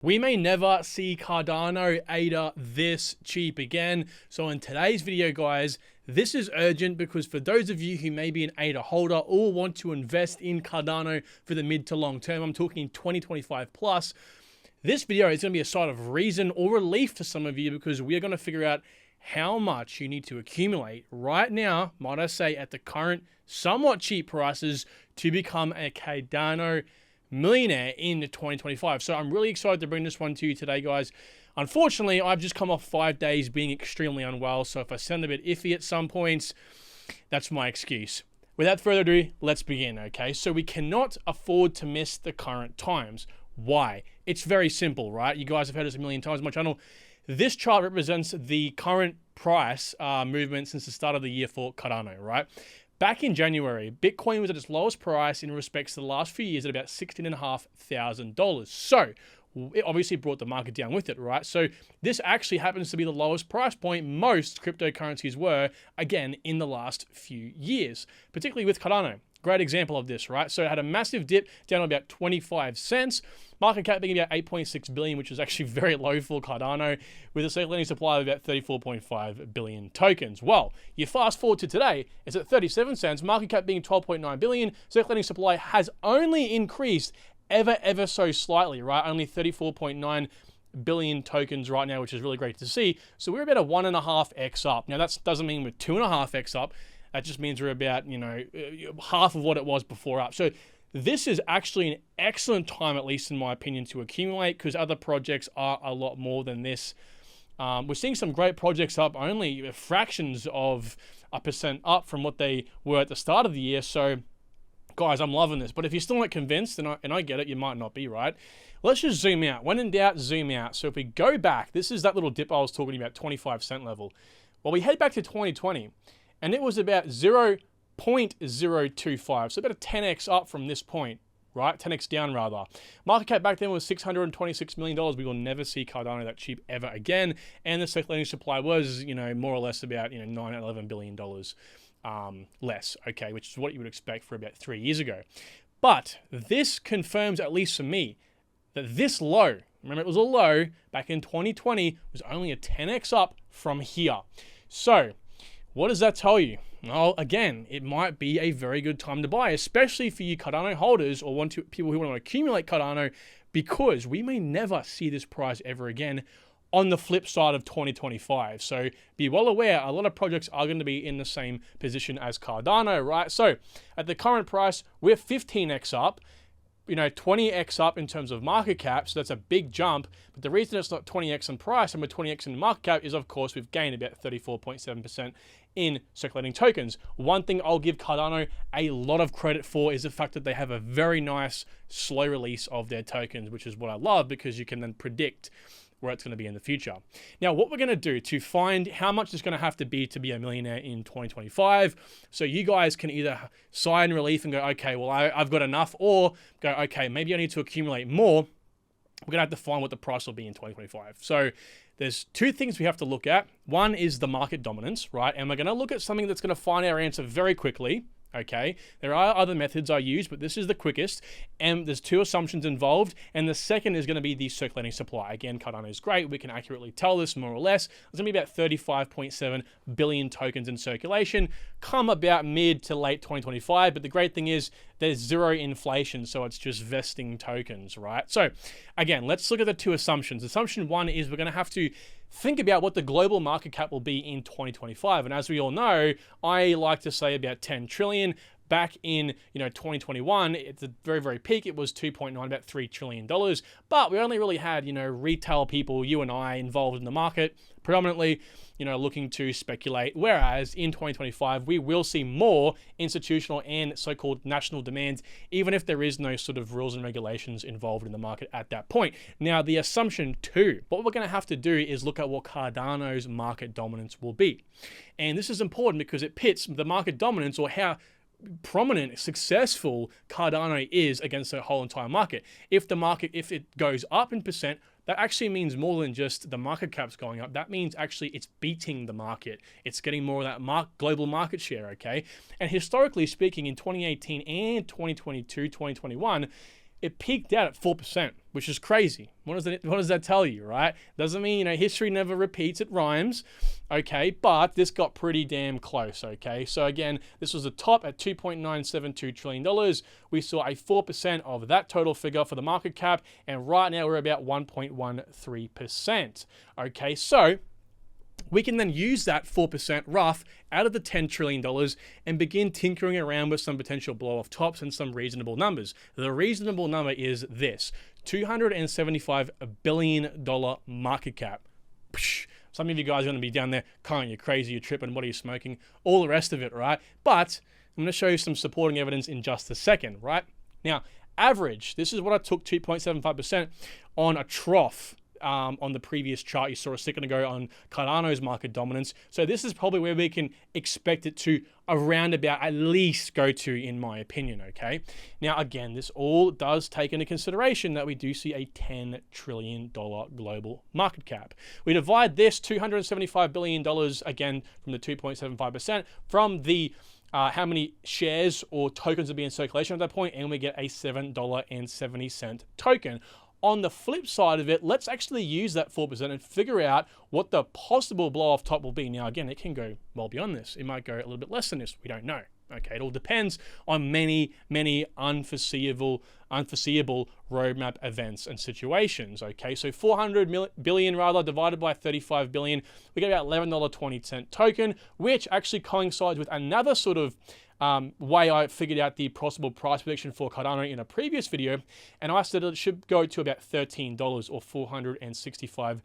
We may never see Cardano ADA this cheap again. So in today's video, guys, this is urgent because for those of you who may be an ADA holder or want to invest in Cardano for the mid to long term, I'm talking 2025 plus, this video is going to be a sign of reason or relief to some of you because we are going to figure out how much you need to accumulate right now, might I say, at the current somewhat cheap prices to become a Cardano millionaire in 2025. So I'm really excited to bring this one to you today, guys. Unfortunately, I've just come off 5 days being extremely unwell, so if I sound a bit iffy at some points, that's my excuse. Without further ado, let's begin, okay? So we cannot afford to miss the current times. Why? It's very simple, right? You guys have heard this a million times on my channel. This chart represents the current price movement since the start of the year for Cardano, right? Back in January, Bitcoin was at its lowest price in respects to the last few years at about $16,500. So it obviously brought the market down with it, right? So this actually happens to be the lowest price point most cryptocurrencies were, again, in the last few years, particularly with Cardano. Great example of this, right? So it had a massive dip down to about 25 cents. Market cap being about 8.6 billion, which is actually very low for Cardano, with a circulating supply of about 34.5 billion tokens. Well, you fast forward to today, it's at 37 cents, market cap being 12.9 billion, circulating supply has only increased ever so slightly, right? Only 34.9 billion tokens right now, which is really great to see. So we're about a 1.5x up. Now that doesn't mean we're 2.5x up. That just means we're about, half of what it was before up. So this is actually an excellent time, at least in my opinion, to accumulate because other projects are a lot more than this. We're seeing some great projects up only fractions of a percent up from what they were at the start of the year. So guys, I'm loving this. But if you're still not convinced, and I get it, you might not be, right? Let's just zoom out. When in doubt, zoom out. So if we go back, this is that little dip I was talking about, 25 cent level. Well, we head back to 2020. And it was about 0.025, so about a 10x up from this point, right? 10x down rather. Market cap back then was $626 million. We will never see Cardano that cheap ever again. And the circulating supply was, more or less about, $9-11 billion less, okay, which is what you would expect for about 3 years ago. But this confirms, at least for me, that this low, remember it was a low back in 2020, was only a 10x up from here. So what does that tell you? Well, again, it might be a very good time to buy, especially for you Cardano holders or people who want to accumulate Cardano, because we may never see this price ever again on the flip side of 2025. So be well aware, a lot of projects are going to be in the same position as Cardano, right? So at the current price, we're 15x up. 20x up in terms of market cap, so that's a big jump. But the reason it's not 20x in price and we're 20x in market cap is, of course, we've gained about 34.7% in circulating tokens. One thing I'll give Cardano a lot of credit for is the fact that they have a very nice slow release of their tokens, which is what I love because you can then predict where it's going to be in the future. Now, what we're going to do to find how much it's going to have to be a millionaire in 2025, so you guys can either sigh in relief and go, okay, well, I've got enough, or go, okay, maybe I need to accumulate more. We're going to have to find what the price will be in 2025. So there's two things we have to look at. One is the market dominance, right? And we're going to look at something that's going to find our answer very quickly. Okay, there are other methods I use, but this is the quickest, and there's two assumptions involved, and the second is going to be the circulating supply. Again, Cardano is great, we can accurately tell this more or less. There's going to be about 35.7 billion tokens in circulation come about mid to late 2025, but the great thing is there's zero inflation, so it's just vesting tokens, right? So again, let's look at the two assumptions. Assumption one is we're going to have to think about what the global market cap will be in 2025. And as we all know, I like to say about 10 trillion. Back in 2021, at the very peak, it was 2.9, about $3 trillion. But we only really had retail people, you and I, involved in the market, predominantly looking to speculate. Whereas in 2025, we will see more institutional and so-called national demands, even if there is no sort of rules and regulations involved in the market at that point. Now, the assumption two, what we're going to have to do is look at what Cardano's market dominance will be. And this is important because it pits the market dominance, or how prominent, successful Cardano is against the whole entire market. If it goes up in percent, that actually means more than just the market cap's going up. That means actually it's beating the market. It's getting more of that global market share, okay? And historically speaking, in 2018 and 2022, 2021, it peaked out at 4%, which is crazy. What does that tell you, right? Doesn't mean, history never repeats, it rhymes, okay? But this got pretty damn close, okay? So again, this was the top at $2.972 trillion. We saw a 4% of that total figure for the market cap, and right now we're about 1.13%, okay? So we can then use that 4% rough out of the $10 trillion and begin tinkering around with some potential blow-off tops and some reasonable numbers. The reasonable number is this, $275 billion market cap. Psh, some of you guys are going to be down there, Kyle, you're crazy, you're tripping, what are you smoking? All the rest of it, right? But I'm going to show you some supporting evidence in just a second, right? Now, average, this is what I took 2.75% on a trough. On the previous chart you saw a second ago on Cardano's market dominance. So this is probably where we can expect it to around about at least go to, in my opinion, okay? Now, again, this all does take into consideration that we do see a $10 trillion global market cap. We divide this $275 billion, again, from the 2.75%, from the how many shares or tokens are being in circulation at that point, and we get a $7.70 token. On the flip side of it, let's actually use that 4% and figure out what the possible blow-off top will be. Now, again, it can go well beyond this. It might go a little bit less than this. We don't know. Okay, it all depends on many, many unforeseeable roadmap events and situations. Okay, so 400 billion rather divided by 35 billion, we get about $11.20 token, which actually coincides with another sort of way I figured out the possible price prediction for Cardano in a previous video, and I said it should go to about $13 or $465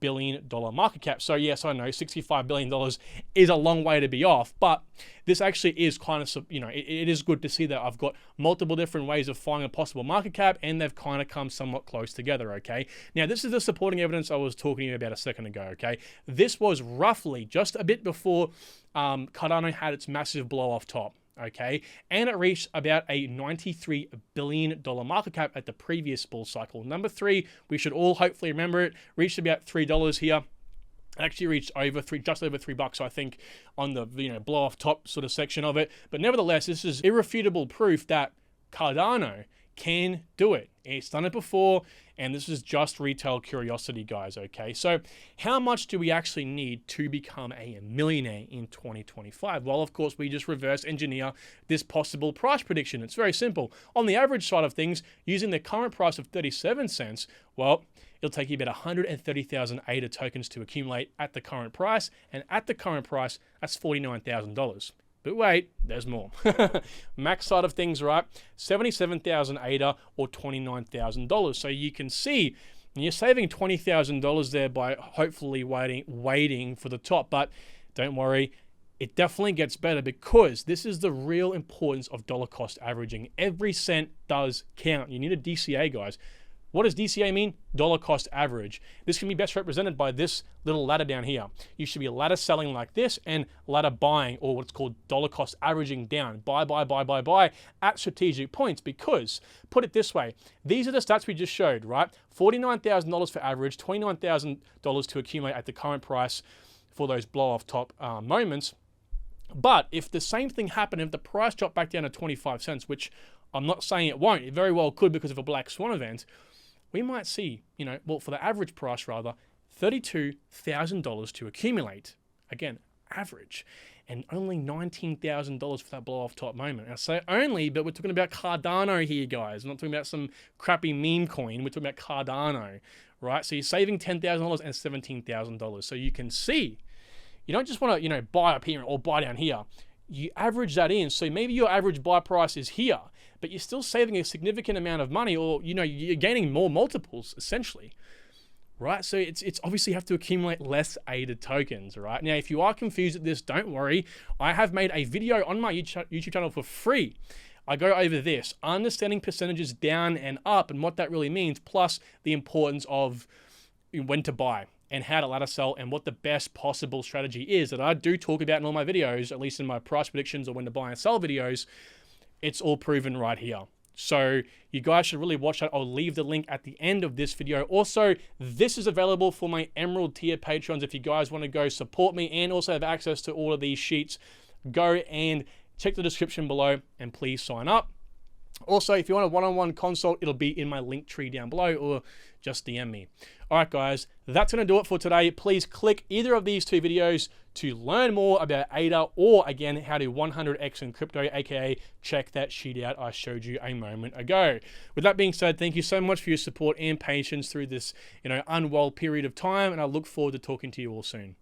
billion market cap. So yes, I know $65 billion is a long way to be off, but this actually is kind of, it is good to see that I've got multiple different ways of finding a possible market cap, and they've kind of come somewhat close together, okay? Now, this is the supporting evidence I was talking to you about a second ago, okay? This was roughly just a bit before Cardano had its massive blow-off top. Okay, and it reached about a $93 billion market cap at the previous bull cycle. Number 3, we should all hopefully remember it, reached about $3 here. It actually reached just over $3, I think, on the blow off top sort of section of it. But nevertheless, this is irrefutable proof that Cardano can do it. It's done it before, and this is just retail curiosity, guys, okay? So how much do we actually need to become a millionaire in 2025? Well, of course, we just reverse engineer this possible price prediction. It's very simple. On the average side of things, using the current price of 37 cents, well, it'll take you about 130,000 ADA tokens to accumulate at the current price, and at the current price, that's $49,000. But wait, there's more. Max side of things, right? 77,000 ADA or $29,000. So you can see you're saving $20,000 there by hopefully waiting for the top. But don't worry, it definitely gets better, because this is the real importance of dollar cost averaging. Every cent does count. You need a DCA, guys. What does DCA mean? Dollar cost average. This can be best represented by this little ladder down here. You should be ladder selling like this and ladder buying, or what's called dollar cost averaging down. Buy at strategic points, because, put it this way, these are the stats we just showed, right? $49,000 for average, $29,000 to accumulate at the current price for those blow off top moments. But if the same thing happened, if the price dropped back down to 25 cents, which I'm not saying it won't, it very well could because of a black swan event, we might see, well, for the average price rather, $32,000 to accumulate. Again, average. And only $19,000 for that blow-off top moment. I say only, but we're talking about Cardano here, guys. We're not talking about some crappy meme coin. We're talking about Cardano, right? So you're saving $10,000 and $17,000. So you can see, you don't just want to, buy up here or buy down here. You average that in. So maybe your average buy price is here, but you're still saving a significant amount of money, or, you're gaining more multiples, essentially, right? So it's obviously you have to accumulate less ADA tokens, right? Now, if you are confused at this, don't worry. I have made a video on my YouTube channel for free. I go over this, understanding percentages down and up and what that really means, plus the importance of when to buy and how to ladder sell and what the best possible strategy is that I do talk about in all my videos, at least in my price predictions or when to buy and sell videos. It's all proven right here. So you guys should really watch that. I'll leave the link at the end of this video. Also, this is available for my Emerald tier patrons. If you guys want to go support me and also have access to all of these sheets, go and check the description below and please sign up. Also, if you want a one-on-one consult, it'll be in my link tree down below, or just DM me. All right, guys, that's going to do it for today. Please click either of these 2 videos to learn more about ADA, or again, how to 100x in crypto, aka check that sheet out I showed you a moment ago. With that being said, thank you so much for your support and patience through this, unwell period of time, and I look forward to talking to you all soon.